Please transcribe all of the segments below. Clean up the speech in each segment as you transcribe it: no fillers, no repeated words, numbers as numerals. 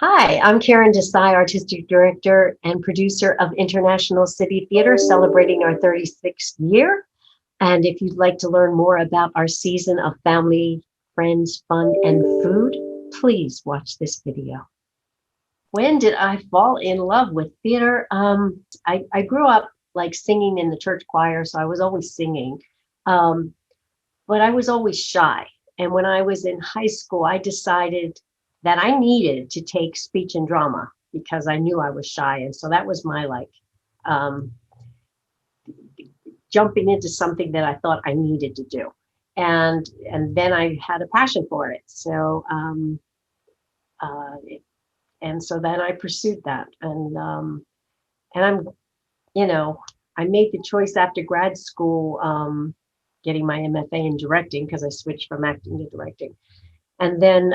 Hi, I'm Caryn Desai, Artistic Director and Producer of International City Theater, celebrating our 36th year. And if you'd like to learn more about our season of family, friends, fun, and food, please watch this video. When did I fall in love with theater? I grew up like singing in the church choir, so I was always singing. Um, but I was always shy. And when I was in high school, I decided that I needed to take speech and drama because I knew I was shy. And so that was my um, jumping into something that I thought I needed to do. And then I had a passion for it. Uh, and so then I pursued that. And I'm, you know, I made the choice after grad school, getting my MFA in directing because I switched from acting to directing. And then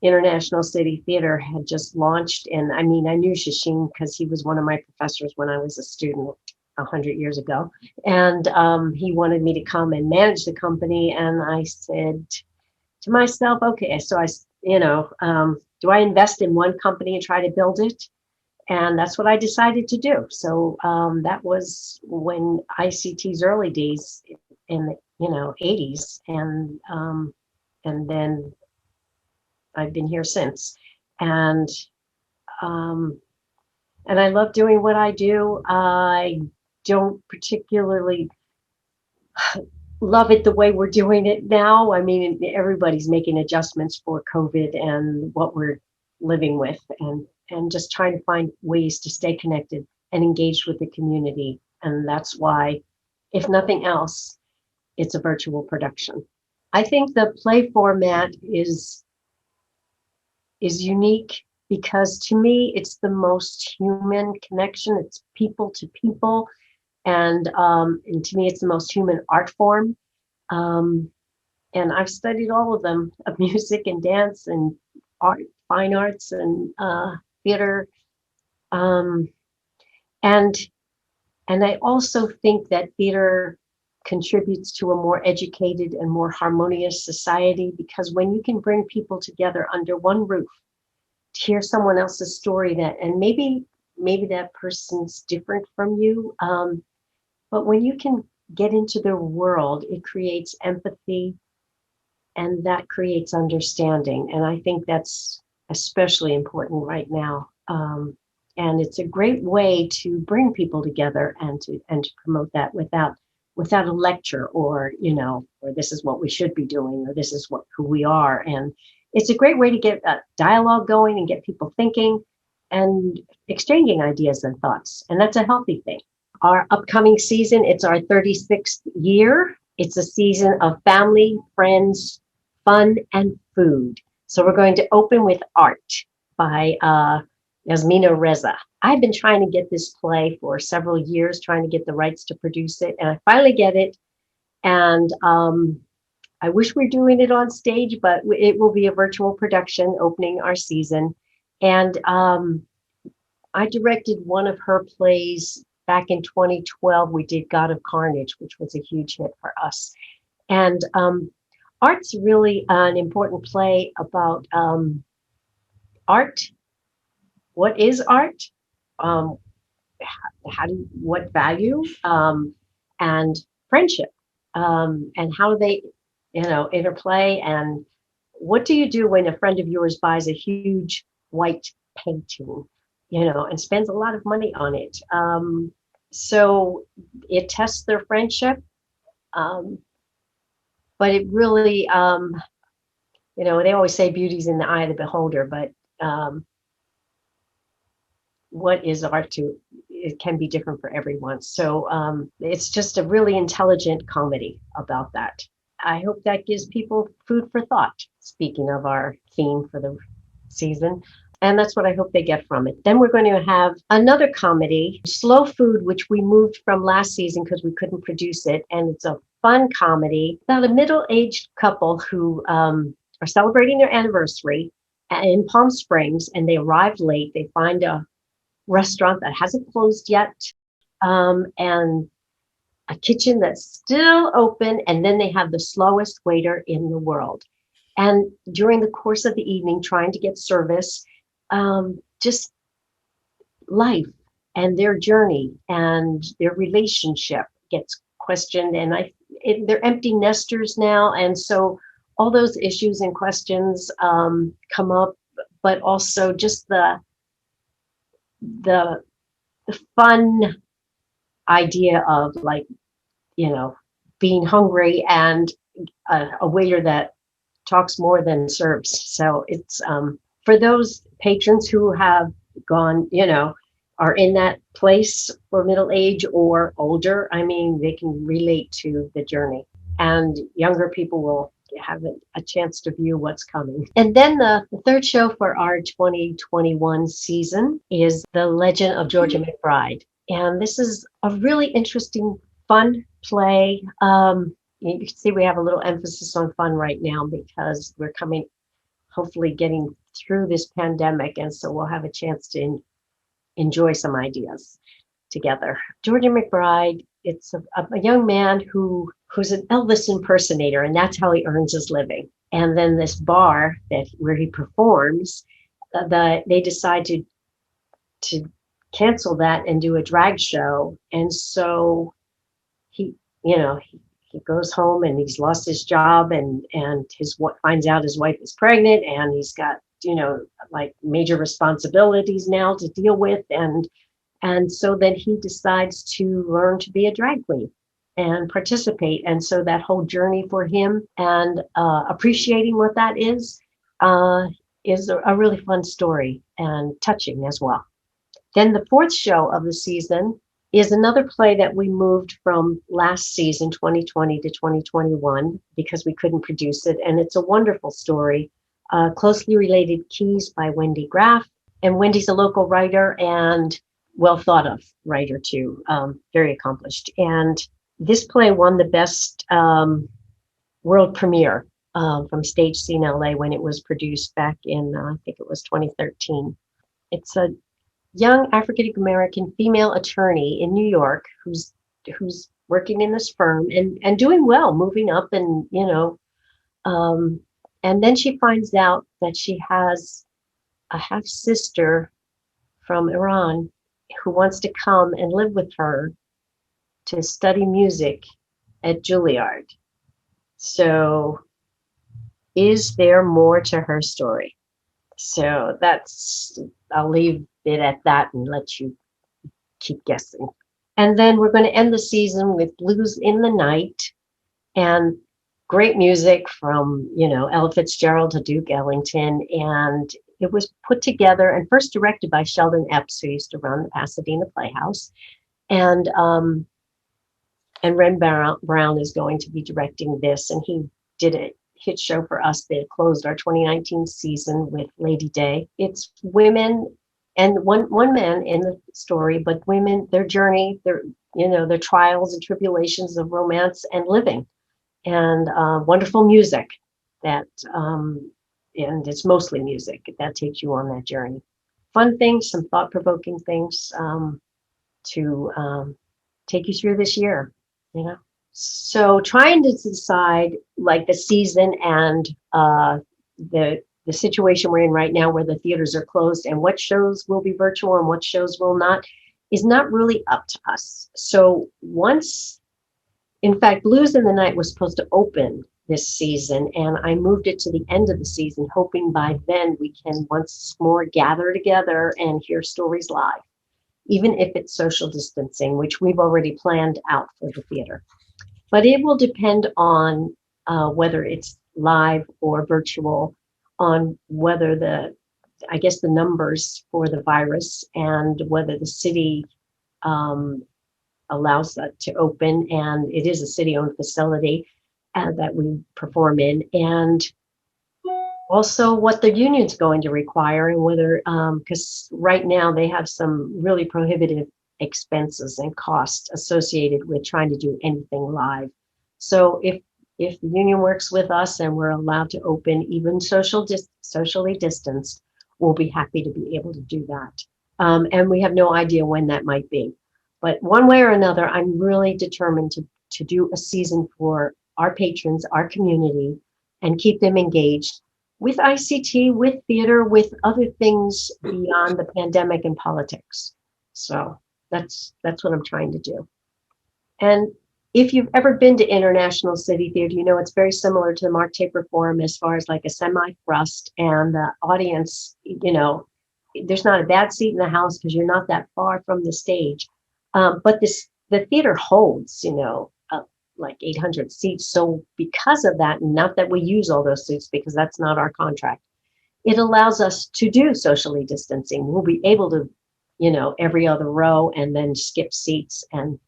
International City Theater had just launched. And I mean, I knew Shashin because he was one of my professors when I was a student 100 years ago. And he wanted me to come and manage the company. And I said to myself, okay, so do I invest in one company and try to build it? And that's what I decided to do. So that was when ICT's early days in the 80s, and then I've been here since. And and I love doing what I do. I don't particularly love it the way we're doing it now. I mean, everybody's making adjustments for COVID and what we're living with, and just trying to find ways to stay connected and engaged with the community. And that's why, if nothing else, it's a virtual production. I think the play format is unique because to me, it's the most human connection. It's people to people. And to me, it's the most human art form. Um, and I've studied all of them, of music and dance and art, fine arts and theater. Um, and and I also think that theater contributes to a more educated and more harmonious society, because when you can bring people together under one roof to hear someone else's story, and maybe that person's different from you, but when you can get into their world, it creates empathy, and that creates understanding. And I think that's especially important right now. And it's a great way to bring people together and to promote that without a lecture, or or this is what we should be doing, or this is who we are. And it's a great way to get a dialogue going and get people thinking and exchanging ideas and thoughts. And that's a healthy thing. Our upcoming season, it's our 36th year. It's a season of family, friends, fun, and food. So we're going to open with art by Yasmina, Reza. I've been trying to get this play for several years, trying to get the rights to produce it, and I finally get it. And I wish we were doing it on stage, but it will be a virtual production opening our season. And I directed one of her plays back in 2012. We did God of Carnage, which was a huge hit for us. And art's really an important play about art. What is art? What value, and friendship, and how do they, interplay? And what do you do when a friend of yours buys a huge white painting, and spends a lot of money on it? So it tests their friendship, but it really, they always say beauty's in the eye of the beholder, but what is art to, it can be different for everyone. So it's just a really intelligent comedy about that. I hope that gives people food for thought, speaking of our theme for the season. And that's what I hope they get from it. Then we're going to have another comedy, Slow Food, which we moved from last season because we couldn't produce it. And it's a fun comedy about a middle-aged couple who are celebrating their anniversary in Palm Springs, and they arrived late. They find a restaurant that hasn't closed yet, and a kitchen that's still open, and then they have the slowest waiter in the world. And during the course of the evening, trying to get service, just life and their journey and their relationship gets questioned. And they're empty nesters now, and so all those issues and questions come up, but also just the the fun idea of, like, being hungry and a waiter that talks more than serves. So it's for those patrons who have gone, are in that place for middle age or older. I mean, they can relate to the journey, and younger people will have a chance to view what's coming. And then the third show for our 2021 season is The Legend of Georgia McBride. And this is a really interesting, fun play. You can see we have a little emphasis on fun right now because we're hopefully getting through this pandemic. And so we'll have a chance to enjoy some ideas together. Georgia McBride, it's a young man who's an Elvis impersonator, and that's how he earns his living. And then this bar where he performs, they decide to cancel that and do a drag show. And so he goes home and he's lost his job, and finds out his wife is pregnant, and he's got, like, major responsibilities now to deal with. And so then he decides to learn to be a drag queen and participate. And so that whole journey for him and appreciating what that is a really fun story and touching as well. Then the fourth show of the season is another play that we moved from last season, 2020 to 2021, because we couldn't produce it. And it's a wonderful story, Closely Related Keys by Wendy Graff. And Wendy's a local writer and well thought of writer too, very accomplished. And this play won the best world premiere from Stage Scene LA when it was produced back in, I think it was 2013. It's a young African American female attorney in New York who's working in this firm and doing well, moving up, and and then she finds out that she has a half sister from Iran who wants to come and live with her to study music at Juilliard. So is there more to her story? So I'll leave it at that and let you keep guessing. And then we're going to end the season with Blues in the Night, and great music from, Ella Fitzgerald to Duke Ellington. And it was put together and first directed by Sheldon Epps, who used to run the Pasadena Playhouse. And Ren Brown is going to be directing this. And he did a hit show for us that closed our 2019 season with Lady Day. It's women and one man in the story, but women, their journey, their trials and tribulations of romance and living, and wonderful music that, and it's mostly music that takes you on that journey. Fun things, some thought-provoking things to take you through this year, So trying to decide, like, the season and the situation we're in right now, where the theaters are closed, and what shows will be virtual and what shows will not, is not really up to us. So in fact, Blues in the Night was supposed to open this season, and I moved it to the end of the season, hoping by then we can once more gather together and hear stories live, even if it's social distancing, which we've already planned out for the theater. But it will depend on whether it's live or virtual, on whether the numbers for the virus, and whether the city allows that to open. And it is a city-owned facility that we perform in, and also what the union's going to require, and whether, because right now they have some really prohibitive expenses and costs associated with trying to do anything live. So if the union works with us and we're allowed to open, even socially distanced, we'll be happy to be able to do that. And we have no idea when that might be. But one way or another, I'm really determined to do a season for our patrons, our community, and keep them engaged. with ICT, with theater, with other things beyond the pandemic and politics. So that's what I'm trying to do. And if you've ever been to International City Theater, you know it's very similar to the Mark Taper Forum as far as like a semi-thrust, and the audience, you know, there's not a bad seat in the house because you're not that far from the stage. But the theater holds, you know, like 800 seats. So because of that, not that we use all those seats because that's not our contract, it allows us to do socially distancing. We'll be able to, you know, every other row and then skip seats and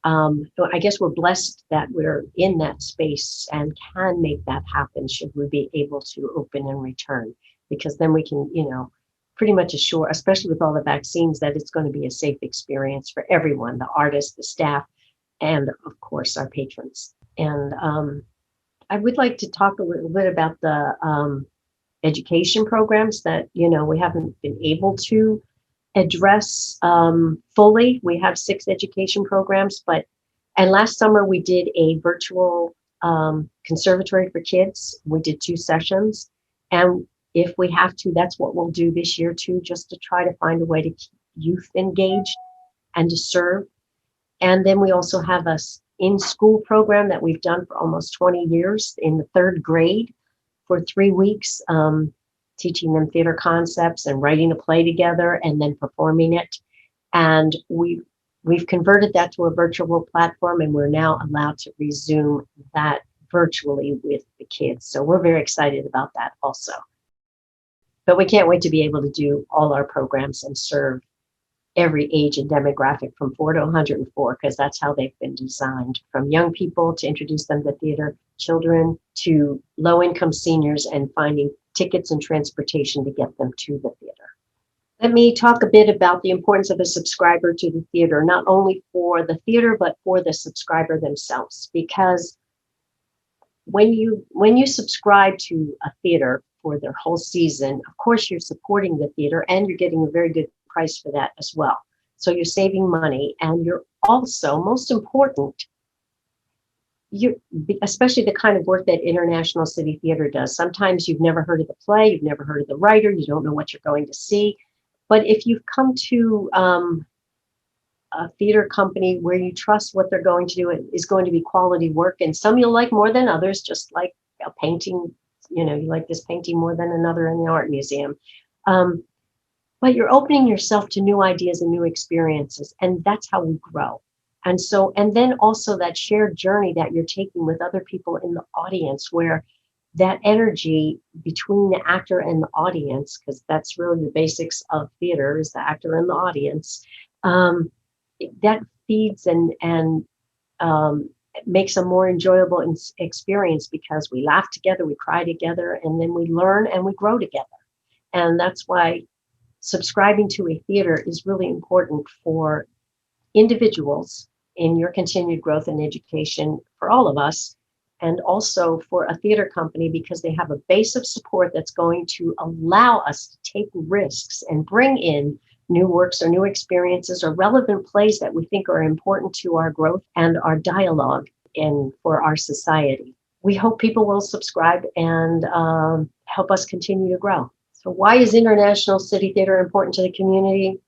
so I guess we're blessed that we're in that space and can make that happen should we be able to open and return, because then we can, you know, pretty much assure, especially with all the vaccines, that it's going to be a safe experience for everyone, the artists, the staff, and of course our patrons. And I would like to talk a little bit about the education programs that, you know, we haven't been able to address fully. We have 6 education programs, and last summer we did a virtual conservatory for kids. We did 2 sessions, and if we have to, that's what we'll do this year too, just to try to find a way to keep youth engaged and to serve. And then we also have a in-school program that we've done for almost 20 years in the 3rd grade for 3 weeks, teaching them theater concepts and writing a play together and then performing it. And we've converted that to a virtual platform, and we're now allowed to resume that virtually with the kids. So we're very excited about that also. But we can't wait to be able to do all our programs and serve every age and demographic from 4 to 104, because that's how they've been designed, from young people to introduce them to theater, children to low-income seniors, and finding tickets and transportation to get them to the theater. Let me talk a bit about the importance of a subscriber to the theater, not only for the theater, but for the subscriber themselves. Because when you subscribe to a theater for their whole season, of course you're supporting the theater and you're getting a very good price for that as well. So you're saving money, and you're also, most important, especially the kind of work that International City Theater does. Sometimes you've never heard of the play, you've never heard of the writer, you don't know what you're going to see. But if you've come to a theater company where you trust what they're going to do is going to be quality work, and some you'll like more than others, just like a painting, you know, you like this painting more than another in the art museum. But you're opening yourself to new ideas and new experiences, and that's how we grow. And so, and then also that shared journey that you're taking with other people in the audience, where that energy between the actor and the audience, because that's really the basics of theater, is the actor and the audience, that feeds and makes a more enjoyable experience, because we laugh together, we cry together, and then we learn and we grow together. And that's why subscribing to a theater is really important for individuals in your continued growth and education, for all of us, and also for a theater company, because they have a base of support that's going to allow us to take risks and bring in new works or new experiences or relevant plays that we think are important to our growth and our dialogue and for our society. We hope people will subscribe and help us continue to grow. So why is International City Theater important to the community?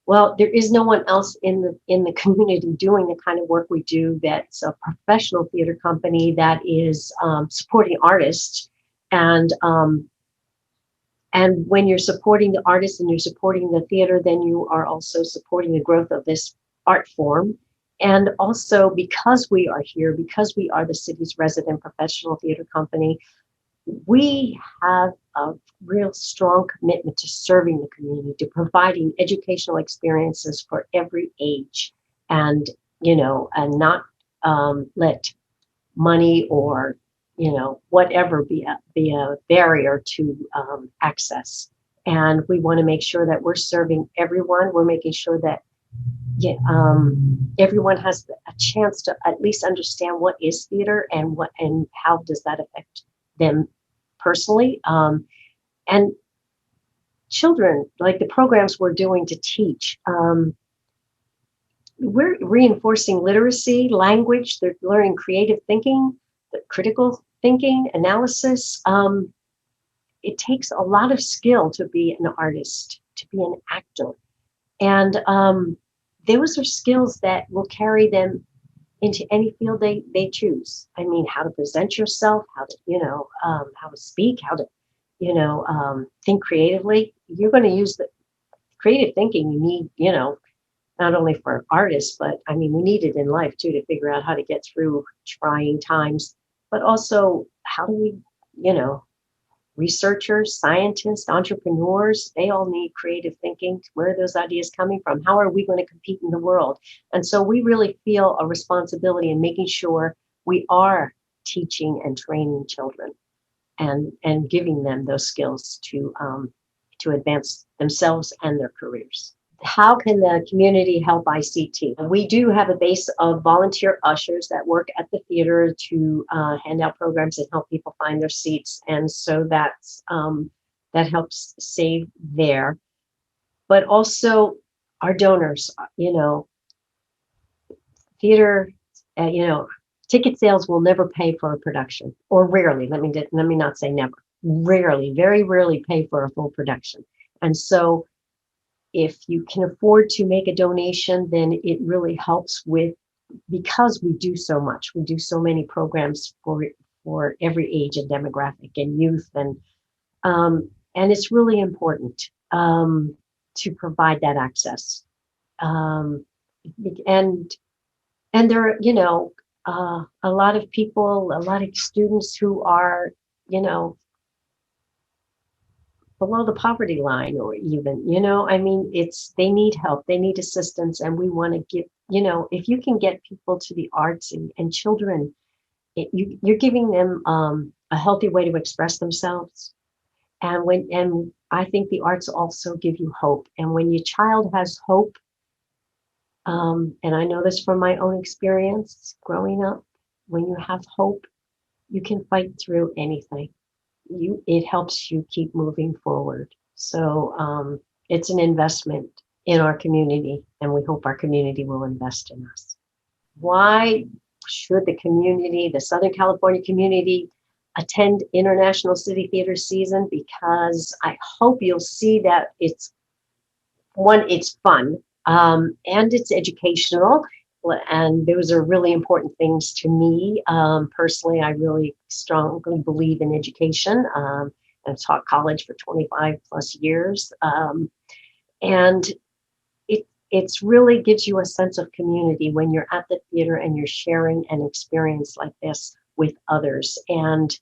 Well, there is no one else in the community doing the kind of work we do that's a professional theater company that is supporting artists. And when you're supporting the artists and you're supporting the theater, then you are also supporting the growth of this art form. And also, because we are here, because we are the city's resident professional theater company, we have a real strong commitment to serving the community, to providing educational experiences for every age, and, you know, and not let money or, you know, whatever be a barrier to access. And we want to make sure that we're serving everyone. We're making sure that everyone has a chance to at least understand what is theater and how does that affect them personally. And children, like the programs we're doing to teach, we're reinforcing literacy, language, they're learning creative thinking, the critical thinking, analysis. It takes a lot of skill to be an artist, to be an actor. And those are skills that will carry them into any field they choose. I mean, how to present yourself, how to, how to speak, how to, think creatively. You're going to use the creative thinking you need, not only for artists, but I mean, we need it in life too, to figure out how to get through trying times, but also how do we, researchers, scientists, entrepreneurs, they all need creative thinking. Where are those ideas coming from? How are we going to compete in the world? And so we really feel a responsibility in making sure we are teaching and training children and giving them those skills to advance themselves and their careers. How can the community help ICT? We do have a base of volunteer ushers that work at the theater to hand out programs and help people find their seats. And so that helps save there. But also our donors, theater, ticket sales will never pay for a production, or rarely. Let me not say never. Rarely, very rarely pay for a full production. And so if you can afford to make a donation, then it really helps because we do so much. We do so many programs for every age and demographic and youth, and it's really important to provide that access. And there are, a lot of people, a lot of students who are, below the poverty line, or even, they need help, they need assistance, and we want to give, if you can get people to the arts and children, you're giving them a healthy way to express themselves. And I think the arts also give you hope. And when your child has hope, and I know this from my own experience growing up, when you have hope, you can fight through anything. It helps you keep moving forward. So it's an investment in our community, and we hope our community will invest in us. Why should the Southern California community, attend International City Theater season? Because I hope you'll see that it's fun, and it's educational. And those are really important things to me. Personally, I really strongly believe in education. I've taught college for 25 plus years. And it's really gives you a sense of community when you're at the theater and you're sharing an experience like this with others. And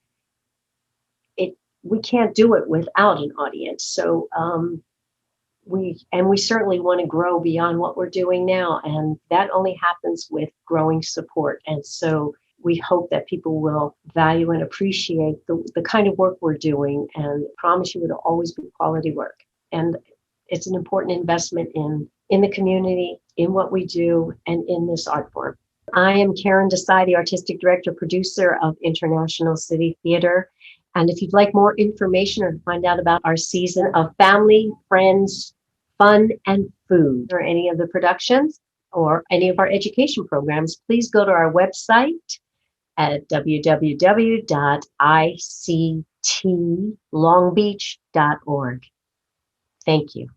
we can't do it without an audience. So we certainly want to grow beyond what we're doing now, and that only happens with growing support. And so we hope that people will value and appreciate the kind of work we're doing, and promise you it'll always be quality work. And it's an important investment in the community, in what we do, and in this art form. I am Caryn Desai, the artistic director, producer of International City Theater. And if you'd like more information or to find out about our season of family, friends, fun, and food, or any of the productions, or any of our education programs, please go to our website at www.ictlongbeach.org. Thank you.